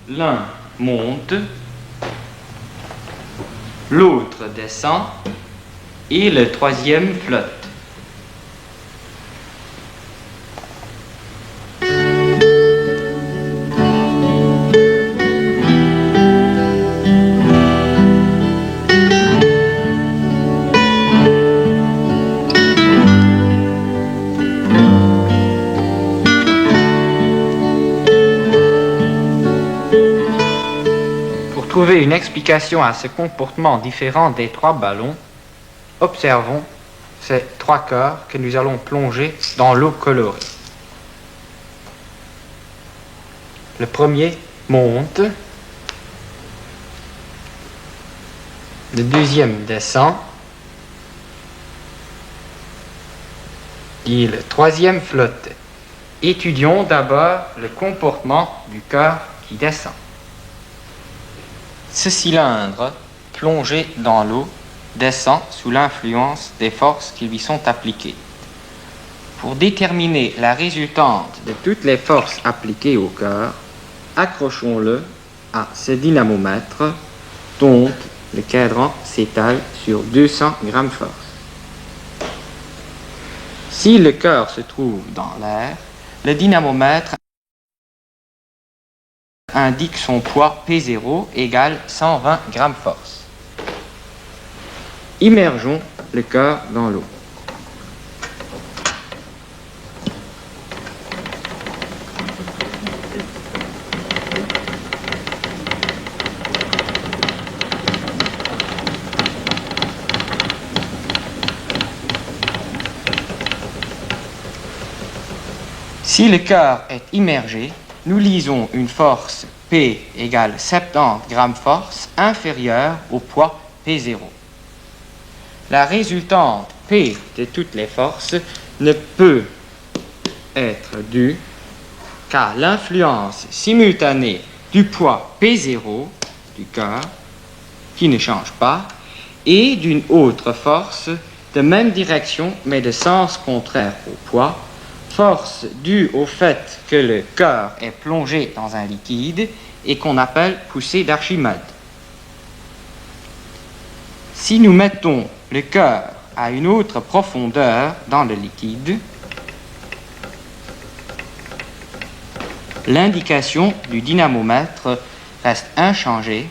l'un monte, l'autre descend et le troisième flotte. Pour trouver une explication à ce comportement différent des trois ballons, observons ces trois corps que nous allons plonger dans l'eau colorée. Le premier monte, le deuxième descend et le troisième flotte. Étudions d'abord le comportement du corps qui descend. Ce cylindre, plongé dans l'eau, descend sous l'influence des forces qui lui sont appliquées. Pour déterminer la résultante de toutes les forces appliquées au corps, accrochons-le à ce dynamomètre dont le cadran s'étale sur 200 grammes force. Si le corps se trouve dans l'air, le dynamomètre indique son poids P0 égale 120 grammes force. Immergeons le corps dans l'eau. Si le corps est immergé, nous lisons une force P égale 70 grammes force inférieure au poids P0. La résultante P de toutes les forces ne peut être due qu'à l'influence simultanée du poids P0 du corps, qui ne change pas, et d'une autre force de même direction mais de sens contraire au poids, force due au fait que le corps est plongé dans un liquide et qu'on appelle poussée d'Archimède. Si nous mettons le corps à une autre profondeur dans le liquide, l'indication du dynamomètre reste inchangée,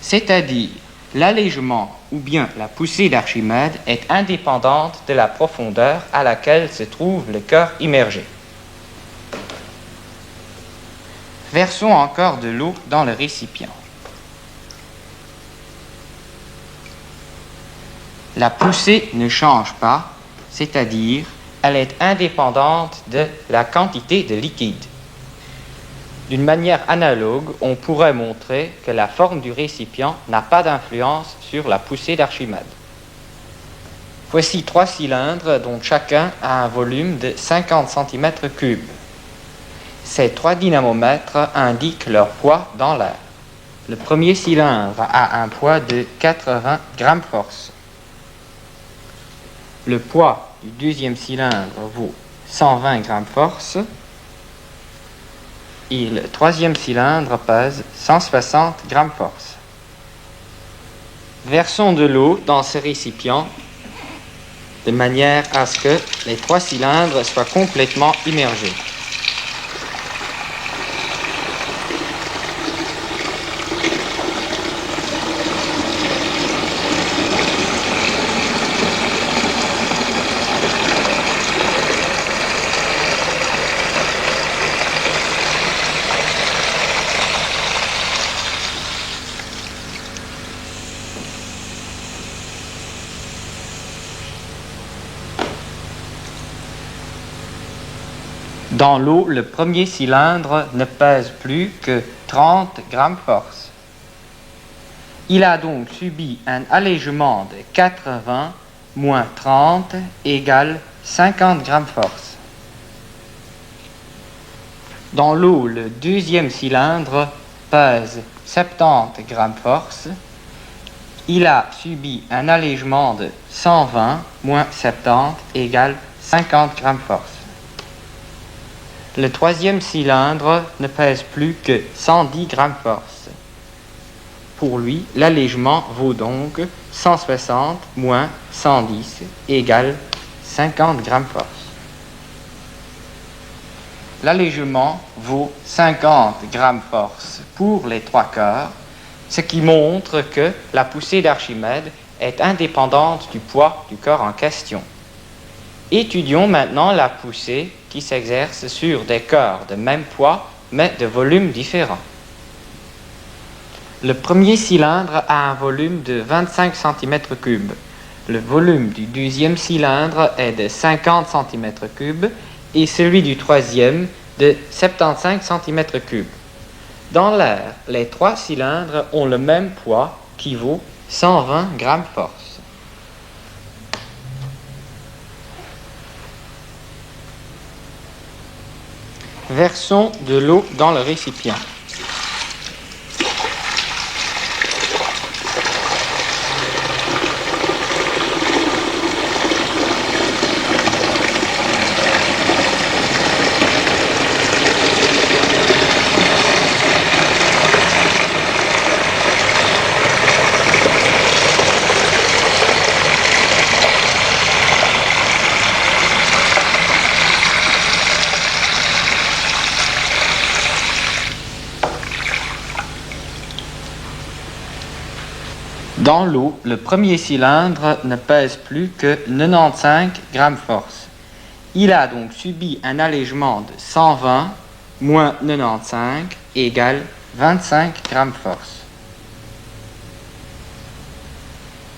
c'est-à-dire l'allègement ou bien la poussée d'Archimède est indépendante de la profondeur à laquelle se trouve le corps immergé. Versons encore de l'eau dans le récipient. La poussée ne change pas, c'est-à-dire elle est indépendante de la quantité de liquide. D'une manière analogue, on pourrait montrer que la forme du récipient n'a pas d'influence sur la poussée d'Archimède. Voici trois cylindres dont chacun a un volume de 50 cm3. Ces trois dynamomètres indiquent leur poids dans l'air. Le premier cylindre a un poids de 80 grammes force. Le poids du deuxième cylindre vaut 120 grammes force. Et le troisième cylindre pèse 160 grammes force. Versons de l'eau dans ce récipient de manière à ce que les trois cylindres soient complètement immergés. Dans l'eau, le premier cylindre ne pèse plus que 30 grammes force. Il a donc subi un allègement de 80 moins 30 égale 50 grammes force. Dans l'eau, le deuxième cylindre pèse 70 grammes force. Il a subi un allègement de 120 moins 70 égale 50 grammes force. Le troisième cylindre ne pèse plus que 110 grammes force. Pour lui, l'allègement vaut donc 160 moins 110 égale 50 grammes force. L'allègement vaut 50 grammes force pour les 3 quarts, ce qui montre que la poussée d'Archimède est indépendante du poids du corps en question. Étudions maintenant la poussée qui s'exerce sur des corps de même poids mais de volume différent. Le premier cylindre a un volume de 25 cm3. Le volume du deuxième cylindre est de 50 cm3 et celui du troisième de 75 cm3. Dans l'air, les 3 cylindres ont le même poids qui vaut 120 grammes force. Versons de l'eau dans le récipient. Dans l'eau, le premier cylindre ne pèse plus que 95 grammes force. Il a donc subi un allègement de 120 moins 95 égale 25 grammes force.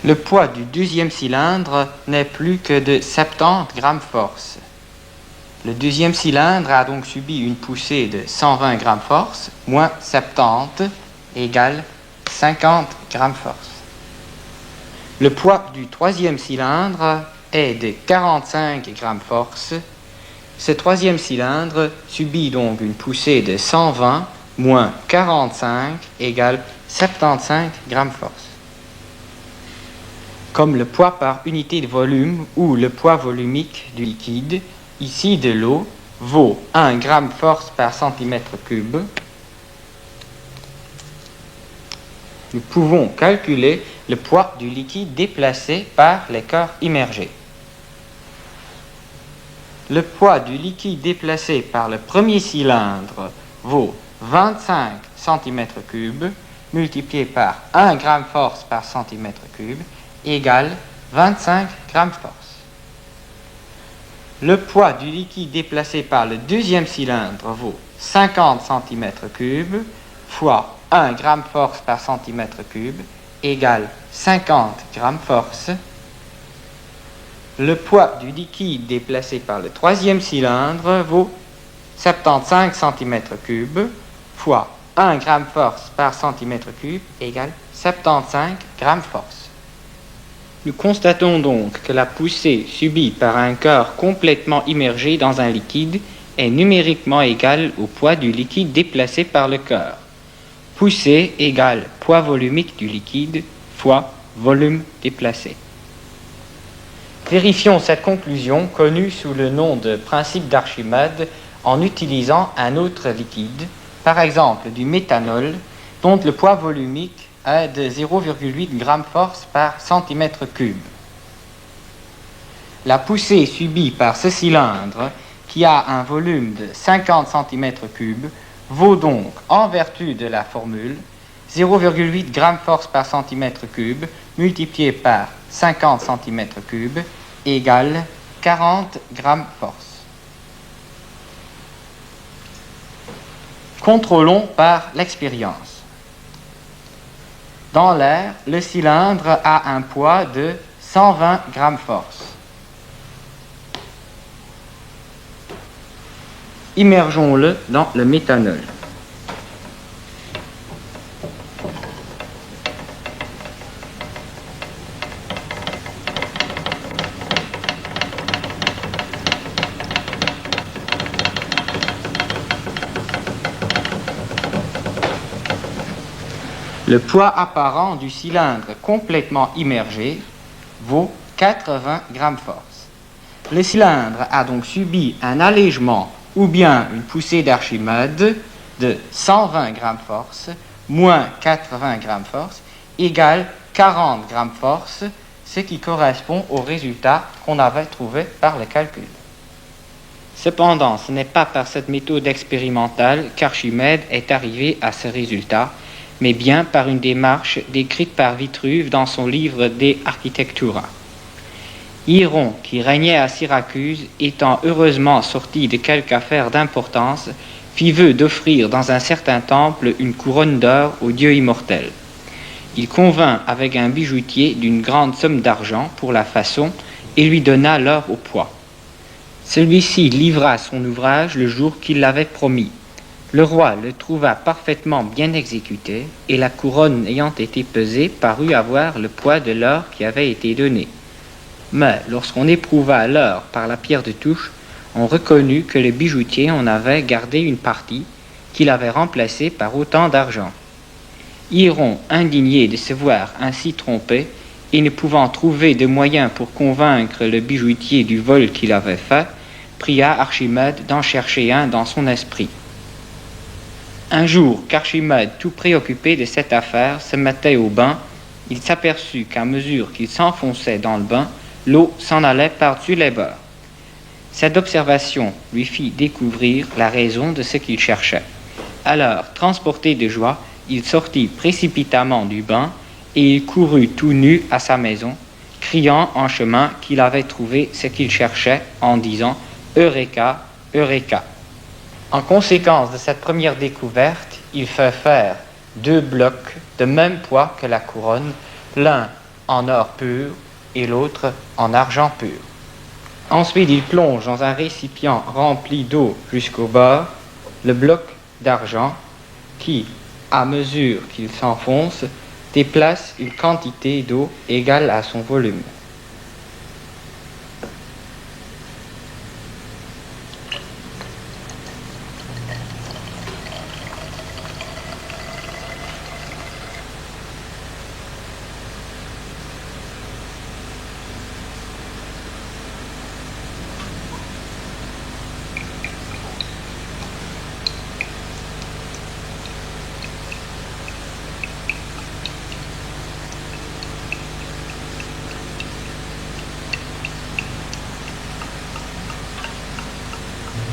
Le poids du deuxième cylindre n'est plus que de 70 grammes force. Le deuxième cylindre a donc subi une poussée de 120 grammes force moins 70 égale 50 grammes force. Le poids du troisième cylindre est de 45 grammes force. Ce troisième cylindre subit donc une poussée de 120 moins 45 égale 75 grammes force. Comme le poids par unité de volume ou le poids volumique du liquide, ici de l'eau, vaut 1 gramme force par centimètre cube, nous pouvons calculer le poids du liquide déplacé par les corps immergés. Le poids du liquide déplacé par le premier cylindre vaut 25 cm3 multiplié par 1 gramme force par centimètre cube égale 25 grammes force. Le poids du liquide déplacé par le deuxième cylindre vaut 50 cm3 fois 1 gramme force par centimètre cube égale 50 grammes force. Le poids du liquide déplacé par le troisième cylindre vaut 75 cm3 fois 1 gramme force par centimètre cube égale 75 grammes force. Nous constatons donc que la poussée subie par un corps complètement immergé dans un liquide est numériquement égale au poids du liquide déplacé par le corps. Poussée égale poids volumique du liquide fois volume déplacé. Vérifions cette conclusion connue sous le nom de principe d'Archimède en utilisant un autre liquide, par exemple du méthanol, dont le poids volumique est de 0,8 g force par centimètre cube. La poussée subie par ce cylindre, qui a un volume de 50 cm3, vaut donc, en vertu de la formule, 0,8 g force par centimètre cube multiplié par 50 cm3 égale 40 g force. Contrôlons par l'expérience. Dans l'air, le cylindre a un poids de 120 g force. Immergeons-le dans le méthanol. Le poids apparent du cylindre complètement immergé vaut 80 g force. Le cylindre a donc subi un allègement ou bien une poussée d'Archimède de 120 grammes force moins 80 grammes force égale 40 grammes force, ce qui correspond au résultat qu'on avait trouvé par le calcul. Cependant, ce n'est pas par cette méthode expérimentale qu'Archimède est arrivé à ce résultat, mais bien par une démarche décrite par Vitruve dans son livre De Architectura. Hieron, qui régnait à Syracuse, étant heureusement sorti de quelque affaire d'importance, fit vœu d'offrir dans un certain temple une couronne d'or au Dieu immortel. Il convint avec un bijoutier d'une grande somme d'argent pour la façon et lui donna l'or au poids. Celui-ci livra son ouvrage le jour qu'il l'avait promis. Le roi le trouva parfaitement bien exécuté et la couronne ayant été pesée parut avoir le poids de l'or qui avait été donné. Mais lorsqu'on éprouva l'or par la pierre de touche, on reconnut que le bijoutier en avait gardé une partie qu'il avait remplacée par autant d'argent. Hieron, indigné de se voir ainsi trompé et ne pouvant trouver de moyen pour convaincre le bijoutier du vol qu'il avait fait, pria Archimède d'en chercher un dans son esprit. Un jour qu'Archimède, tout préoccupé de cette affaire, se mettait au bain, il s'aperçut qu'à mesure qu'il s'enfonçait dans le bain, l'eau s'en allait par-dessus les bords. Cette observation lui fit découvrir la raison de ce qu'il cherchait. Alors, transporté de joie, il sortit précipitamment du bain et il courut tout nu à sa maison, criant en chemin qu'il avait trouvé ce qu'il cherchait en disant « Eureka, Eureka !» En conséquence de cette première découverte, il fait faire 2 blocs de même poids que la couronne, l'un en or pur et l'autre en argent pur. Ensuite, il plonge dans un récipient rempli d'eau jusqu'au bord le bloc d'argent qui, à mesure qu'il s'enfonce, déplace une quantité d'eau égale à son volume.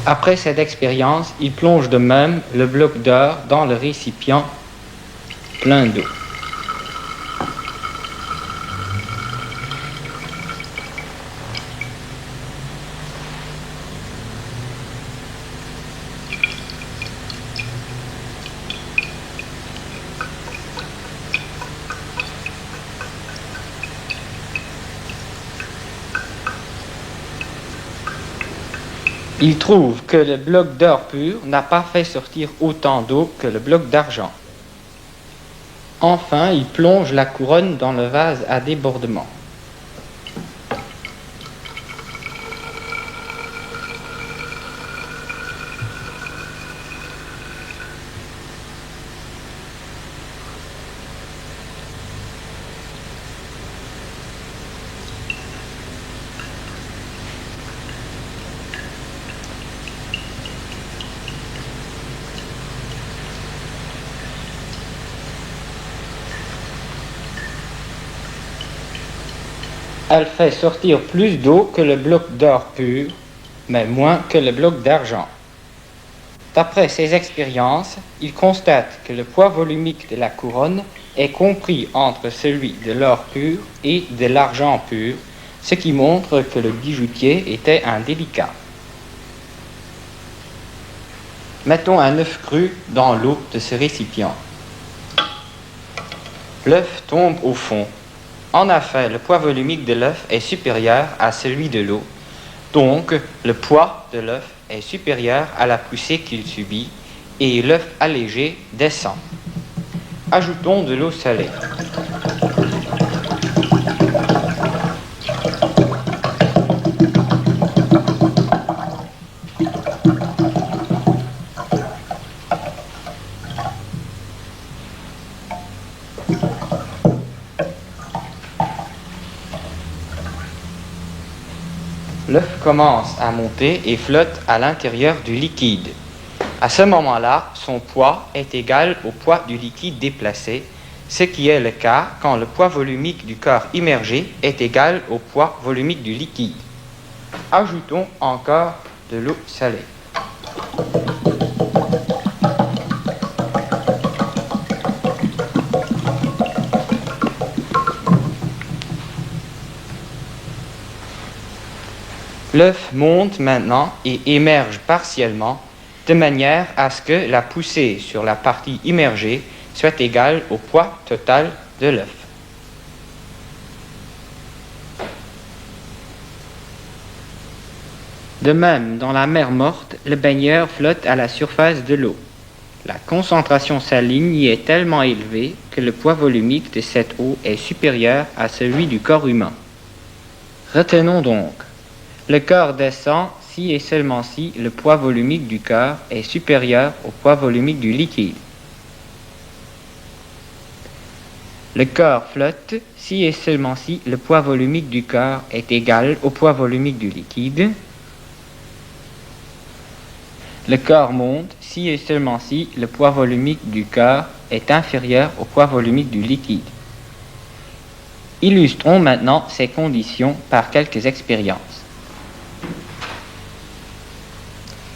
Après cette expérience, il plonge de même le bloc d'or dans le récipient plein d'eau. Il trouve que le bloc d'or pur n'a pas fait sortir autant d'eau que le bloc d'argent. Enfin, il plonge la couronne dans le vase à débordement. Elle fait sortir plus d'eau que le bloc d'or pur, mais moins que le bloc d'argent. D'après ses expériences, il constate que le poids volumique de la couronne est compris entre celui de l'or pur et de l'argent pur, ce qui montre que le bijoutier était un délicat. Mettons un œuf cru dans l'eau de ce récipient. L'œuf tombe au fond. En effet, le poids volumique de l'œuf est supérieur à celui de l'eau. Donc, le poids de l'œuf est supérieur à la poussée qu'il subit et l'œuf allégé descend. Ajoutons de l'eau salée. L'œuf commence à monter et flotte à l'intérieur du liquide. À ce moment-là, son poids est égal au poids du liquide déplacé, ce qui est le cas quand le poids volumique du corps immergé est égal au poids volumique du liquide. Ajoutons encore de l'eau salée. L'œuf monte maintenant et émerge partiellement, de manière à ce que la poussée sur la partie immergée soit égale au poids total de l'œuf. De même, dans la mer morte, le baigneur flotte à la surface de l'eau. La concentration saline y est tellement élevée que le poids volumique de cette eau est supérieur à celui du corps humain. Retenons donc, le corps descend si et seulement si le poids volumique du corps est supérieur au poids volumique du liquide. Le corps flotte si et seulement si le poids volumique du corps est égal au poids volumique du liquide. Le corps monte si et seulement si le poids volumique du corps est inférieur au poids volumique du liquide. Illustrons maintenant ces conditions par quelques expériences.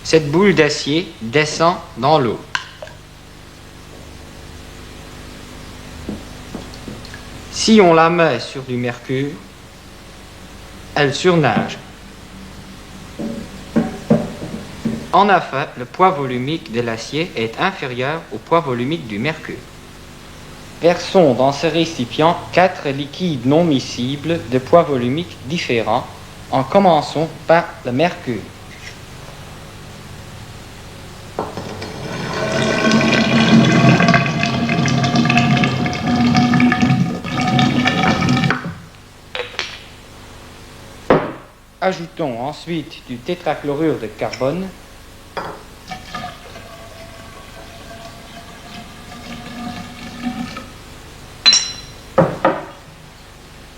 Cette boule d'acier descend dans l'eau. Si on la met sur du mercure, elle surnage. En effet, le poids volumique de l'acier est inférieur au poids volumique du mercure. Versons dans ce récipient 4 liquides non miscibles de poids volumiques différents, en commençant par le mercure. Ajoutons ensuite du tétrachlorure de carbone.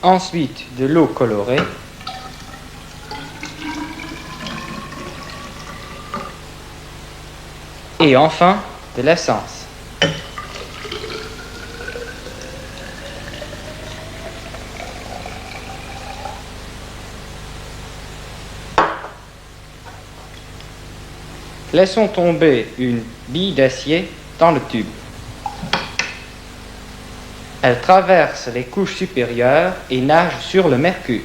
Ensuite de l'eau colorée. Et enfin de l'essence. Laissons tomber une bille d'acier dans le tube. Elle traverse les couches supérieures et nage sur le mercure.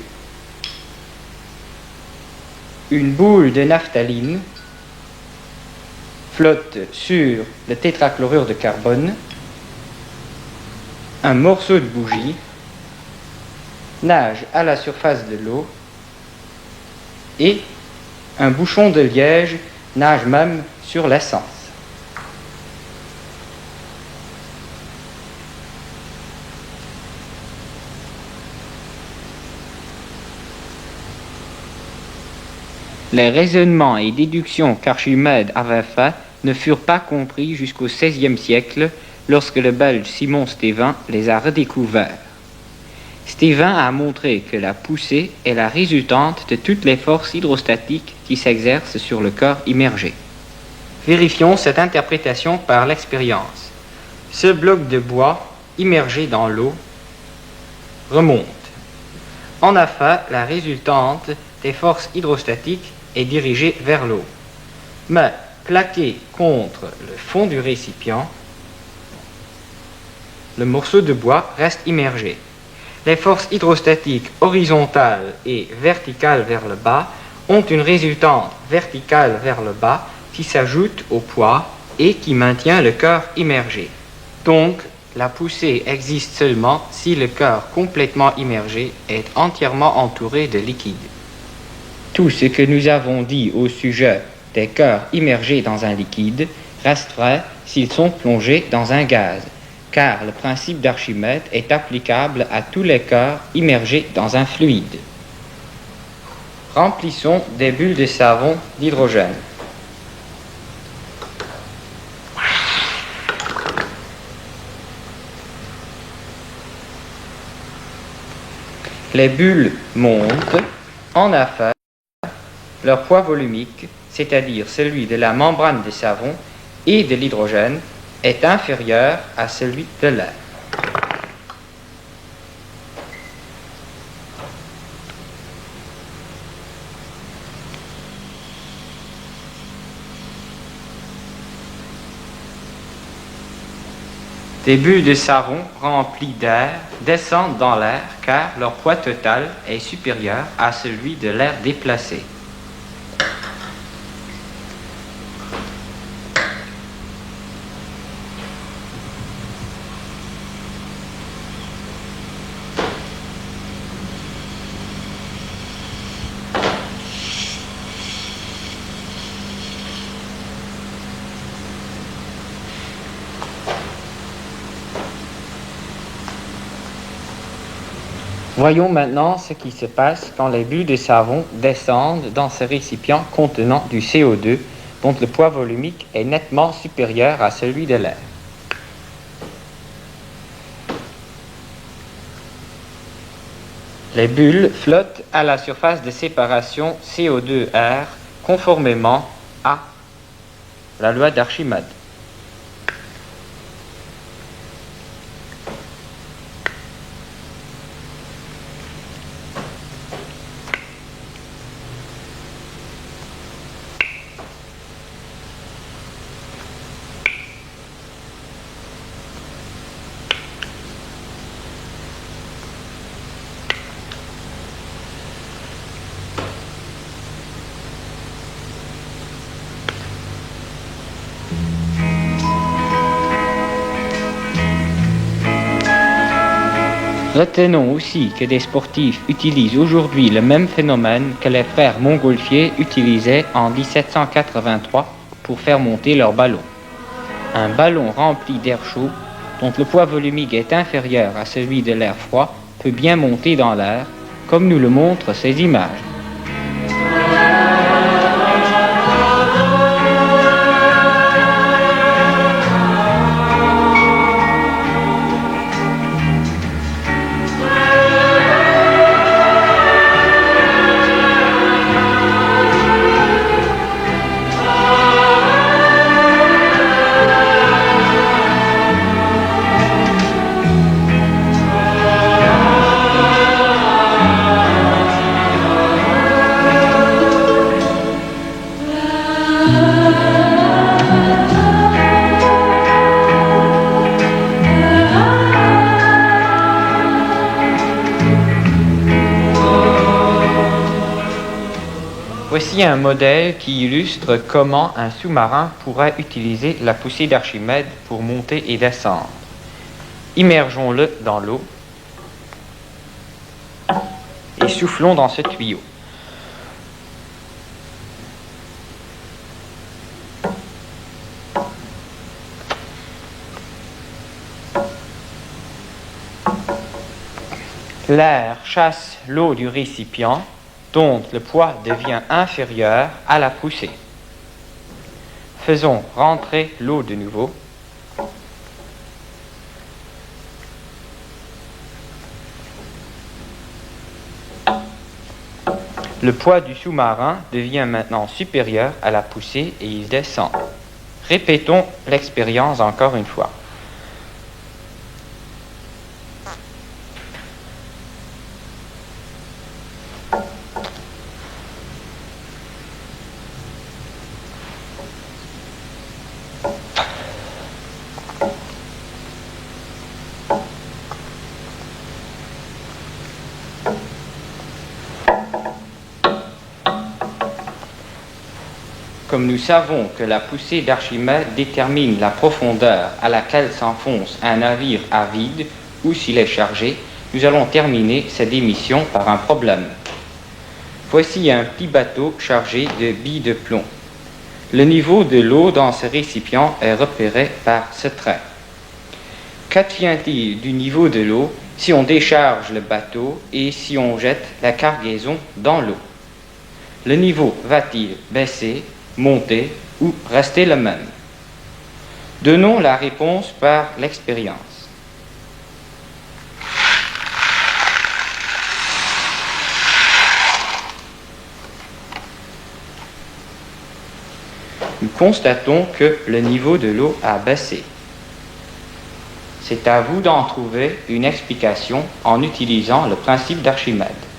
Une boule de naphtaline flotte sur le tétrachlorure de carbone. Un morceau de bougie nage à la surface de l'eau et un bouchon de liège nage même sur l'essence. Les raisonnements et déductions qu'Archimède avait faits ne furent pas compris jusqu'au XVIe siècle, lorsque le Belge Simon Stevin les a redécouverts. Stevin a montré que la poussée est la résultante de toutes les forces hydrostatiques qui s'exercent sur le corps immergé. Vérifions cette interprétation par l'expérience. Ce bloc de bois immergé dans l'eau remonte. En effet, la résultante des forces hydrostatiques est dirigée vers l'eau. Mais plaqué contre le fond du récipient, le morceau de bois reste immergé. Les forces hydrostatiques horizontales et verticales vers le bas ont une résultante verticale vers le bas qui s'ajoute au poids et qui maintient le corps immergé. Donc, la poussée existe seulement si le corps complètement immergé est entièrement entouré de liquide. Tout ce que nous avons dit au sujet des corps immergés dans un liquide reste vrai s'ils sont plongés dans un gaz, car le principe d'Archimède est applicable à tous les corps immergés dans un fluide. Remplissons des bulles de savon d'hydrogène. Les bulles montent. En effet, Leur poids volumique, c'est-à-dire celui de la membrane de savon et de l'hydrogène, est inférieur à celui de l'air. Des bulles de savon remplies d'air descendent dans l'air car leur poids total est supérieur à celui de l'air déplacé. Voyons maintenant ce qui se passe quand les bulles de savon descendent dans ce récipient contenant du CO2 dont le poids volumique est nettement supérieur à celui de l'air. Les bulles flottent à la surface de séparation CO2-air conformément à la loi d'Archimède. Retenons aussi que des sportifs utilisent aujourd'hui le même phénomène que les frères Montgolfier utilisaient en 1783 pour faire monter leur ballon. Un ballon rempli d'air chaud, dont le poids volumique est inférieur à celui de l'air froid, peut bien monter dans l'air, comme nous le montrent ces images. Voici un modèle qui illustre comment un sous-marin pourrait utiliser la poussée d'Archimède pour monter et descendre. Immergeons-le dans l'eau et soufflons dans ce tuyau. L'air chasse l'eau du récipient, dont le poids devient inférieur à la poussée. Faisons rentrer l'eau de nouveau. Le poids du sous-marin devient maintenant supérieur à la poussée et il descend. Répétons l'expérience encore une fois. Comme nous savons que la poussée d'Archimède détermine la profondeur à laquelle s'enfonce un navire à vide ou s'il est chargé, nous allons terminer cette émission par un problème. Voici un petit bateau chargé de billes de plomb. Le niveau de l'eau dans ce récipient est repéré par ce trait. Qu'advient-il du niveau de l'eau si on décharge le bateau et si on jette la cargaison dans l'eau? Le niveau va-t-il baisser, monter ou rester le même? Donnons la réponse par l'expérience. nous constatons que le niveau de l'eau a baissé. C'est à vous d'en trouver une explication en utilisant le principe d'Archimède.